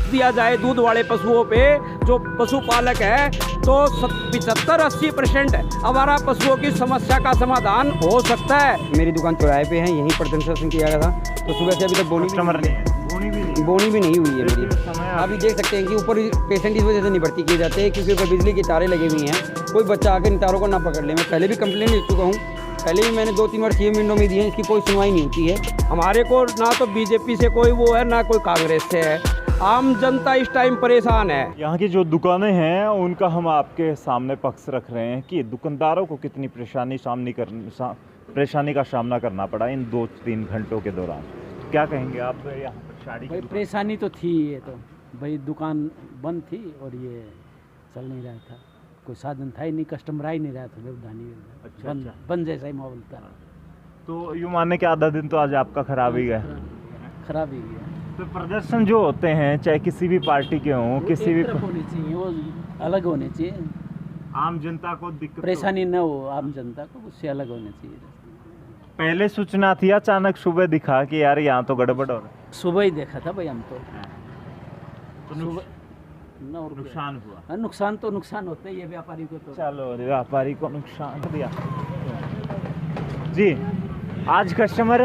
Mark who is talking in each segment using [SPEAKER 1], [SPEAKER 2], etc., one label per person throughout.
[SPEAKER 1] दिया जाए दूध वाले पशुओं पे, जो पशुपालक है, तो 75-80% हमारा पशुओं की समस्या का समाधान हो सकता है।
[SPEAKER 2] मेरी दुकान चौराहे पे है, यहीं पर प्रदर्शन किया गया था, तो सुबह से अभी तक बोनी भी नहीं हुई है मेरी। अभी देख सकते हैं कि ऊपर पेशेंट इस वजह से नहीं भर्ती किए जाते हैं क्योंकि ऊपर बिजली की तारें लगी हुई हैं, कोई बच्चा आकर इन तारों को ना पकड़ ले। मैं पहले भी कंप्लेंट लिख चुका हूँ, पहले भी मैंने 2-3 बार सीएम विंडो में दी है, इसकी कोई सुनवाई नहीं होती है।
[SPEAKER 1] हमारे को ना तो बीजेपी से कोई वो है, ना कोई कांग्रेस से है। आम जनता इस टाइम परेशान है।
[SPEAKER 3] यहाँ की जो दुकानें हैं उनका हम आपके सामने पक्ष रख रहे हैं कि दुकानदारों को कितनी परेशानी का सामना करना पड़ा इन 2-3 घंटों के दौरान। क्या कहेंगे आप यहाँ पर साड़ी
[SPEAKER 4] भाई? परेशानी तो थी, ये तो भाई दुकान बंद थी और ये चल नहीं रहा था, कोई साधन था ही नहीं, कस्टमर आ ही नहीं रहा था, व्यवधानी बंद जैसा ही माहौल था।
[SPEAKER 3] तो यूँ मानने के आधा दिन तो आज आपका खराब ही गया।
[SPEAKER 4] खराब ही गया।
[SPEAKER 3] तो प्रदर्शन जो होते हैं चाहे किसी भी पार्टी के हों, किसी भी
[SPEAKER 4] होने चाहिए, वो अलग होने चाहिए,
[SPEAKER 3] आम जनता को दिक्कत
[SPEAKER 4] परेशानी न हो आम जनता को, उससे अलग होने चाहिए।
[SPEAKER 3] पहले सूचना थी, अचानक सुबह दिखा कि यार यहाँ तो गड़बड़ हो रहा है।
[SPEAKER 4] सुबह ही देखा था भाई हम तो
[SPEAKER 3] नुकसान हुआ।
[SPEAKER 4] हाँ, नुकसान तो नुकसान होता ही है व्यापारी को तो।
[SPEAKER 3] चलो व्यापारी को नुकसान दिया जी। आज कस्टमर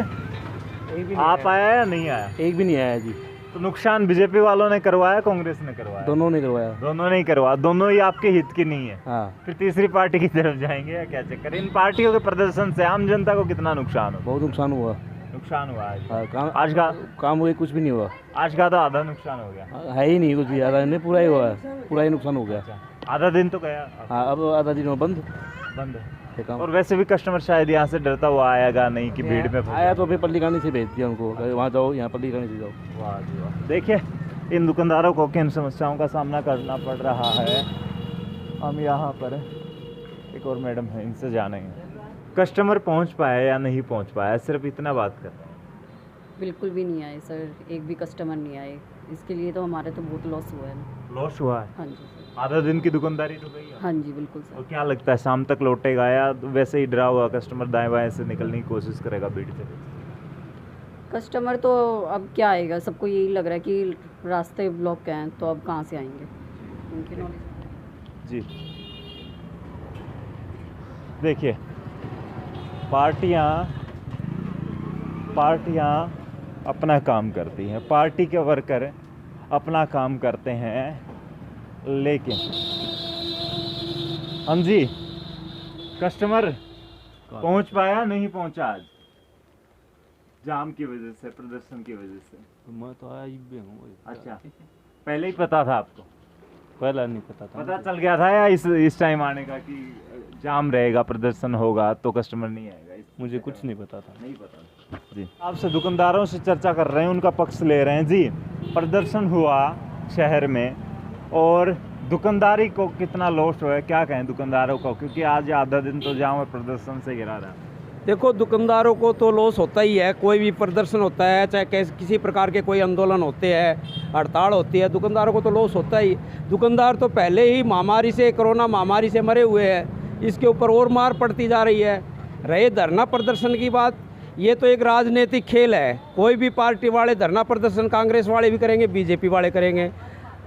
[SPEAKER 3] आप आया या नहीं आया?
[SPEAKER 5] एक भी नहीं आया जी।
[SPEAKER 3] तो नुकसान बीजेपी वालों ने करवाया, कांग्रेस ने करवाया?
[SPEAKER 5] दोनों ने करवाया।
[SPEAKER 3] दोनों ने ही करवाया, दोनों ही आपके हित की नहीं है।
[SPEAKER 5] हाँ।
[SPEAKER 3] फिर तीसरी पार्टी की तरफ जाएंगे या क्या चक्कर? इन पार्टियों के प्रदर्शन से आम जनता को कितना नुकसान हो?
[SPEAKER 5] बहुत नुकसान हुआ।
[SPEAKER 3] नुकसान हुआ आज?
[SPEAKER 5] हाँ,
[SPEAKER 3] आज का
[SPEAKER 5] काम हुए कुछ भी नहीं हुआ।
[SPEAKER 3] आज का तो आधा नुकसान हो गया।
[SPEAKER 5] है ही नहीं कुछ भी, आधा नहीं, पूरा ही हुआ है, पूरा ही नुकसान हो गया।
[SPEAKER 3] आधा दिन तो गया।
[SPEAKER 5] हाँ, अब आधा दिन में बंद
[SPEAKER 3] है
[SPEAKER 5] काम।
[SPEAKER 3] और वैसे भी कस्टमर शायद यहाँ से डरता हुआ आएगा नहीं कि भीड़ में
[SPEAKER 5] आया तो फिर पल्लीकानी से भेज दिया उनको, वहाँ जाओ, यहाँ पल्लीकानी से जाओ।
[SPEAKER 3] वाह जी वाह। देखिए इन दुकानदारों को किन समस्याओं का सामना करना पड़ रहा है। हम यहाँ पर एक और मैडम है, इनसे जानेंगे कस्टमर पहुँच पाया या नहीं पहुँच पाया, सिर्फ इतना बात कर।
[SPEAKER 6] बिल्कुल भी नहीं आए सर, एक भी कस्टमर नहीं आए। इसके लिए तो हमारे तो बहुत लॉस हुआ है ना।
[SPEAKER 3] लॉस हुआ है?
[SPEAKER 6] हाँ जी सर।
[SPEAKER 3] आधा दिन की दुकानदारी तो गई है।
[SPEAKER 6] हाँ जी बिल्कुल सर।
[SPEAKER 3] और क्या लगता है शाम तक लौटेगा या वैसे ही डरा हुआ कस्टमर दाएं बाएं से निकलने की कोशिश करेगा भीड़ से?
[SPEAKER 6] कस्टमर तो अब क्या आएगा, सबको यही लग रहा है कि रास्ते ब्लॉक हैं, तो अब कहाँ से आएंगे उनकी नॉलेज।
[SPEAKER 3] जी देखिए पार्टियां अपना काम करती हैं, पार्टी के वर्कर अपना काम करते हैं, लेकिन हम जी कस्टमर पहुंच पाया नहीं पहुंचा आज जाम की वजह से, प्रदर्शन की वजह से?
[SPEAKER 5] मैं तो आया भी हूँ।
[SPEAKER 3] अच्छा, पहले ही पता था आपको?
[SPEAKER 5] पहला नहीं पता था।
[SPEAKER 3] पता चल गया था या इस टाइम आने का कि जाम रहेगा, प्रदर्शन होगा तो कस्टमर नहीं आएगा?
[SPEAKER 5] मुझे कुछ नहीं पता था।
[SPEAKER 3] नहीं पता जी। आपसे दुकानदारों से चर्चा कर रहे हैं, उनका पक्ष ले रहे हैं जी। प्रदर्शन हुआ शहर में और दुकानदारी को कितना लॉस हुआ है, क्या कहें दुकानदारों को, क्योंकि आज आधा दिन तो जाम और प्रदर्शन से गिरा रहा है।
[SPEAKER 1] देखो दुकानदारों को तो लॉस होता ही है, कोई भी प्रदर्शन होता है, चाहे किसी प्रकार के कोई आंदोलन होते हैं, हड़ताल होती है, दुकानदारों को तो लॉस होता ही। दुकानदार तो पहले ही महामारी से, कोरोना महामारी से मरे हुए हैं, इसके ऊपर और मार पड़ती जा रही है। रहे धरना प्रदर्शन की बात, ये तो एक राजनीतिक खेल है। कोई भी पार्टी वाले धरना प्रदर्शन कांग्रेस वाले भी करेंगे, बीजेपी वाले करेंगे।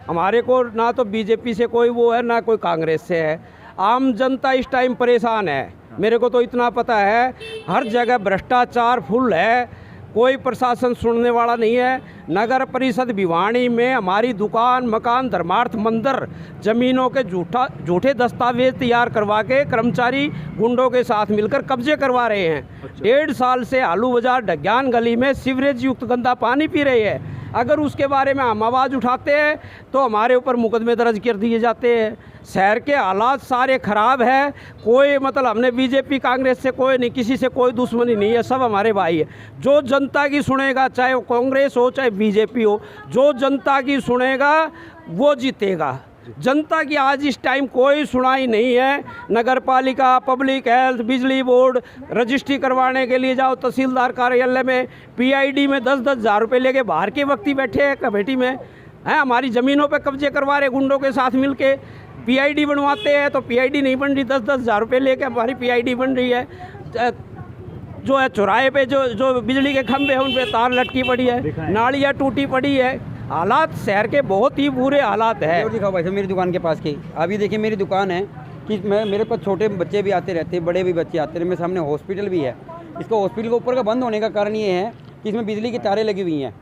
[SPEAKER 1] हमारे को ना तो बीजेपी से कोई वो है, ना कोई कांग्रेस से है। आम जनता इस टाइम परेशान है। मेरे को तो इतना पता है, हर जगह भ्रष्टाचार फुल है, कोई प्रशासन सुनने वाला नहीं है। नगर परिषद भिवानी में हमारी दुकान, मकान, धर्मार्थ मंदिर, ज़मीनों के झूठे दस्तावेज तैयार करवा के कर्मचारी गुंडों के साथ मिलकर कब्जे करवा रहे हैं। 1.5 साल से आलू बाजार ढग्यान गली में सीवरेज युक्त गंदा पानी पी रहे हैं। अगर उसके बारे में हम आवाज़ उठाते हैं तो हमारे ऊपर मुकदमे दर्ज कर दिए जाते हैं। शहर के हालात सारे ख़राब है। कोई मतलब हमने बीजेपी कांग्रेस से कोई नहीं, किसी से कोई दुश्मनी नहीं है, सब हमारे भाई है। जो जनता की सुनेगा, चाहे वो कांग्रेस हो चाहे बीजेपी हो, जो जनता की सुनेगा वो जीतेगा। जनता की आज इस टाइम कोई सुनाई नहीं है। नगर पालिका, पब्लिक हेल्थ, बिजली बोर्ड, रजिस्ट्री करवाने के लिए जाओ तहसीलदार कार्यालय में, पीआईडी में 10-10 हज़ार रुपये लेके बाहर के व्यक्ति बैठे हैं कमेटी में, हैं हमारी ज़मीनों पे कब्जे करवा रहे गुंडों के साथ मिलके। पीआईडी बनवाते हैं तो पीआईडी नहीं बन रही, 10-10 हज़ार रुपये लेके हमारी पीआईडी बन रही है। जो है चौराहे पे जो बिजली के खंभे हैं उन पे तार लटकी पड़ी है, नालियाँ टूटी पड़ी है। हालात शहर के बहुत ही बुरे हालात है।
[SPEAKER 2] और दिखाओ भाई साहब मेरी दुकान के पास की। अभी देखिए मेरी दुकान है कि मेरे पास छोटे बच्चे भी आते रहते हैं, बड़े भी बच्चे आते हैं। मेरे सामने हॉस्पिटल भी है। इसका हॉस्पिटल के ऊपर का बंद होने का कारण ये है कि इसमें बिजली की तारें लगी हुई हैं।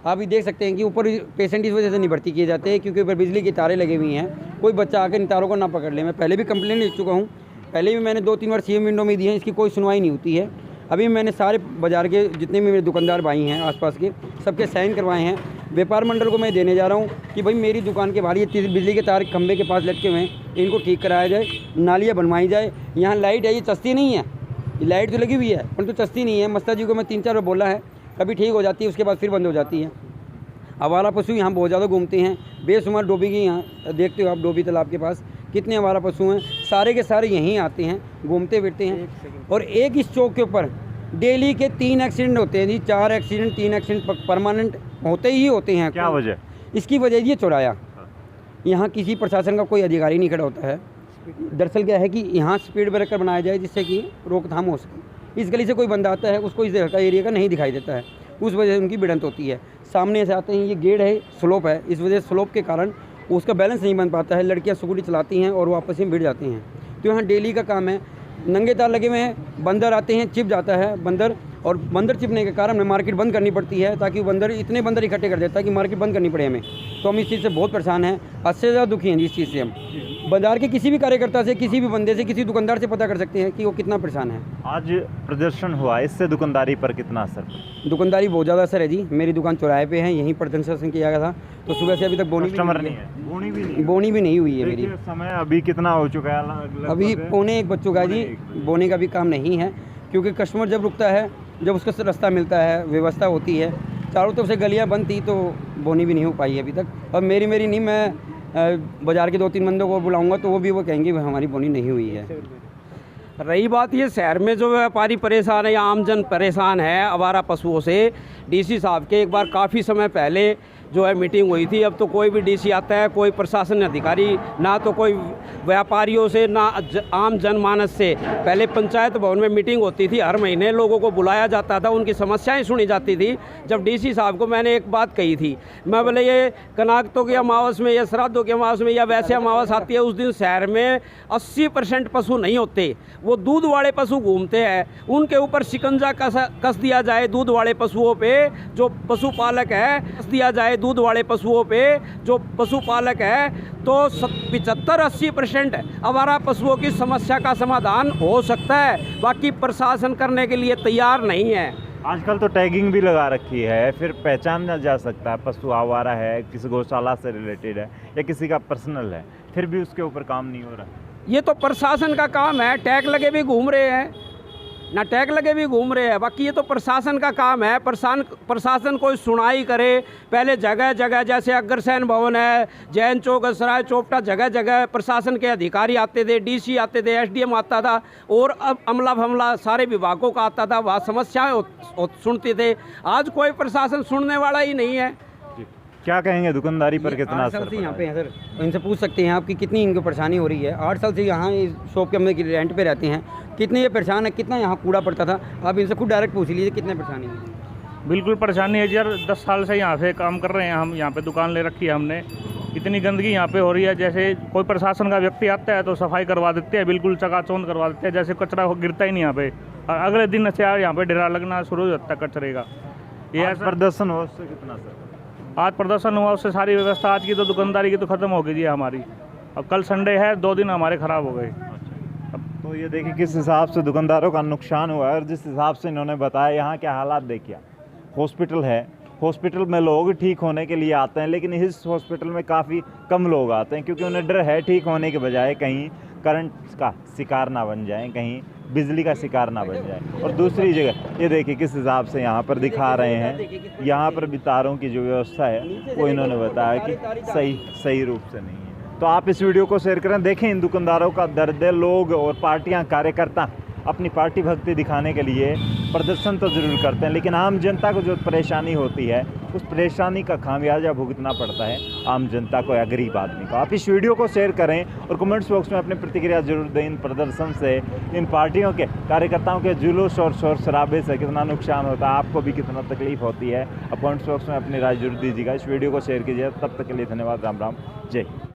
[SPEAKER 2] आप भी देख सकते हैं कि ऊपर पेशेंट इस वजह से नहीं भर्ती किए जाते हैं क्योंकि ऊपर बिजली की तारें लगी हुई हैं। कोई बच्चा आकर इन तारों को ना पकड़ ले। मैं पहले भी कंप्लेंट लिख चुका हूँ, पहले भी मैंने 2-3 बार सीएम विंडो में दी है, इसकी कोई सुनवाई नहीं होती है। अभी मैंने सारे बाज़ार के जितने भी मेरे दुकानदार भाई हैं आसपास के, सबके साइन करवाए हैं। व्यापार मंडल को मैं देने जा रहा हूँ कि भाई मेरी दुकान के बाहर ये बिजली के तार खंभे के पास लटके हुए हैं, इनको ठीक कराया जाए, नालियाँ बनवाई जाए। यहाँ लाइट है, ये चस्ती नहीं है, ये लाइट तो लगी हुई है परंतु चस्ती नहीं है। मस्ता जी को मैं 3-4 बार बोला है, कभी ठीक हो जाती है, उसके बाद फिर बंद हो जाती है। आवारा पशु यहाँ बहुत ज़्यादा घूमते हैं, बेशुमार डोबी की यहाँ देखते हो आप, डोबी तालाब के पास कितने आवारा पशु हैं, सारे के सारे यहीं आते हैं, घूमते फिरते हैं। और एक इस चौक के ऊपर डेली के 3 एक्सीडेंट होते हैं जी, 4 एक्सीडेंट 3 एक्सीडेंट परमानेंट होते ही होते हैं।
[SPEAKER 3] क्या वजह?
[SPEAKER 2] इसकी वजह ये चौराया, यहाँ किसी प्रशासन का कोई अधिकारी नहीं खड़ा होता है। दरअसल क्या है कि यहाँ स्पीड ब्रेकर बनाया जाए जिससे कि रोकथाम हो सके। इस गली से कोई बंदा आता है, उसको इस जगह का एरिया का नहीं दिखाई देता है, उस वजह से उनकी भिड़ंत होती है। सामने से आते हैं, ये गेट है, स्लोप है, इस वजह से स्लोप के कारण उसका बैलेंस नहीं बन पाता है। लड़कियाँ स्कूटी चलाती हैं और वो आपस में भिड़ जाती हैं। तो यहाँ डेली का काम है, नंगे तार लगे हुए हैं, बंदर आते हैं, चिप जाता है बंदर, और बंदर चिपने के कारण हमें मार्केट बंद करनी पड़ती है, ताकि बंदर इतने बंदर इकट्ठे कर देता है कि मार्केट बंद करनी पड़े हमें। तो हम इस चीज़ से बहुत परेशान हैं, हद से ज़्यादा दुखी हैं इस चीज़ से। हम बाजार के किसी भी कार्यकर्ता से, किसी भी बंदे से, किसी दुकानदार से पता कर सकते हैं कि वो कितना परेशान है।
[SPEAKER 3] आज प्रदर्शन हुआ, इससे दुकानदारी पर कितना असर पड़ा?
[SPEAKER 2] दुकानदारी बहुत ज़्यादा असर है जी। मेरी दुकान चौराहे पे है, यहीं पर प्रदर्शन किया गया था, तो सुबह से अभी तक बोनी
[SPEAKER 3] कस्टमर नहीं है,
[SPEAKER 2] बोनी भी नहीं हुई है मेरी।
[SPEAKER 3] समय अभी कितना हो चुका है?
[SPEAKER 2] अभी 1:45 बज चुका है जी, बोने का भी काम नहीं है क्योंकि कस्टमर जब रुकता है, जब उसका रास्ता मिलता है, व्यवस्था होती है, चारों तरफ से गलियां बंद थी, तो बोनी भी नहीं हो पाई अभी तक। और मेरी नहीं, मैं बाज़ार के 2-3 बंदों को बुलाऊंगा तो वो कहेंगे हमारी बोनी नहीं हुई है।
[SPEAKER 1] रही बात ये शहर में जो व्यापारी परेशान है या आमजन परेशान है आवारा पशुओं से, डीसी साहब के एक बार काफ़ी समय पहले जो है मीटिंग हुई थी। अब तो कोई भी डीसी आता है, कोई प्रशासन अधिकारी, ना तो कोई व्यापारियों से, ना आम जनमानस से। पहले पंचायत भवन में मीटिंग होती थी, हर महीने लोगों को बुलाया जाता था, उनकी समस्याएं सुनी जाती थी। जब डीसी साहब को मैंने एक बात कही थी, मैं बोले ये कनाकतों की अमावस में या श्राद्धों की अमावस में या वैसे अमावस आती है, उस दिन शहर में 80% पशु नहीं होते, वो दूध वाले पशु घूमते हैं। उनके ऊपर शिकंजा कस दिया जाए, दूध वाले पशुओं पे जो पशुपालक है, कस दिया जाए दूध वाले पशुओं पे जो पशुपालक है, तो 75-80% आवारा पशुओं की समस्या का समाधान हो सकता है। बाकी प्रशासन करने के लिए तैयार नहीं है।
[SPEAKER 3] आजकल तो टैगिंग भी लगा रखी है, फिर पहचाना जा सकता है पशु आवारा है, किसी गौशाला से रिलेटेड है या किसी का पर्सनल है, फिर भी उसके ऊपर काम नहीं हो रहा।
[SPEAKER 1] ये तो प्रशासन का काम है, टैग लगे भी घूम रहे हैं, ना टैग लगे भी घूम रहे हैं। बाकी ये तो प्रशासन का काम है, प्रशासन कोई सुनाई करे। पहले जगह जगह जैसे अग्रसेन भवन है, जैन चौक, सराय चौपटा, जगह जगह प्रशासन के अधिकारी आते थे, डीसी आते थे, एसडीएम आता था, और अब अमला भमला सारे विभागों का आता था, वहाँ समस्याएं सुनते थे। आज कोई प्रशासन सुनने वाला ही नहीं है।
[SPEAKER 3] क्या कहेंगे दुकानदारी पर कितना
[SPEAKER 2] 8 साल
[SPEAKER 3] असर
[SPEAKER 2] से यहाँ
[SPEAKER 3] पड़ा
[SPEAKER 2] पे हैं सर, इनसे पूछ सकते हैं आप कि कितनी इनको परेशानी हो रही है। 8 साल से यहाँ इस शॉप के अंदर रेंट पे रहते हैं, कितने ये परेशान है, कितना यहाँ कूड़ा पड़ता था। आप इनसे खुद डायरेक्ट पूछ लीजिए कितने परेशानी है।
[SPEAKER 5] बिल्कुल परेशानी है यार, 10 साल से यहाँ से काम कर रहे हैं हम, यहाँ पे दुकान ले रखी है हमने। इतनी गंदगी यहाँ पे हो रही है, जैसे कोई प्रशासन का व्यक्ति आता है तो सफाई करवा देते हैं, बिल्कुल चकाचौंध करवा देते हैं, जैसे कचरा गिरता ही नहीं यहाँ पे। और अगले दिन से यहाँ पे डेरा लगना शुरू हो जाता है कचरे का। ये
[SPEAKER 3] आज प्रदर्शन हो उससे कितना असर?
[SPEAKER 5] आज प्रदर्शन हुआ, उससे सारी व्यवस्था आज की तो दुकानदारी की तो ख़त्म हो गई जी हमारी। अब कल संडे है, 2 दिन हमारे ख़राब हो गए।
[SPEAKER 3] तो ये देखिए किस हिसाब से दुकानदारों का नुकसान हुआ है, और जिस हिसाब से इन्होंने बताया यहाँ के हालात देखिए। हॉस्पिटल है, हॉस्पिटल में लोग ठीक होने के लिए आते हैं, लेकिन इस हॉस्पिटल में काफ़ी कम लोग आते हैं क्योंकि उन्हें डर है ठीक होने के बजाय कहीं करंट का शिकार ना बन जाए, कहीं बिजली का शिकार ना बन जाए। और दूसरी जगह ये देखिए किस हिसाब से यहाँ पर दिखा रहे हैं, यहाँ पर भी तारों की जो व्यवस्था है वो इन्होंने बताया कि सही रूप से नहीं है। तो आप इस वीडियो को शेयर करें, देखें इन दुकानदारों का दर्द है। लोग और पार्टियां, कार्यकर्ता अपनी पार्टी भक्ति दिखाने के लिए प्रदर्शन तो ज़रूर करते हैं, लेकिन आम जनता को जो परेशानी होती है उस परेशानी का खामियाजा भुगतना पड़ता है आम जनता को या गरीब आदमी को। आप इस वीडियो को शेयर करें और कमेंट्स बॉक्स में अपनी प्रतिक्रिया जरूर दें। इन प्रदर्शन से, इन पार्टियों के कार्यकर्ताओं के जुलूस और शोर शराबे से कितना नुकसान होता है, आपको भी कितना तकलीफ होती है, आप कमेंट्स बॉक्स में अपनी राय जरूर दीजिएगा। इस वीडियो को शेयर कीजिए। तब तक के लिए धन्यवाद। राम राम, जय हिंद।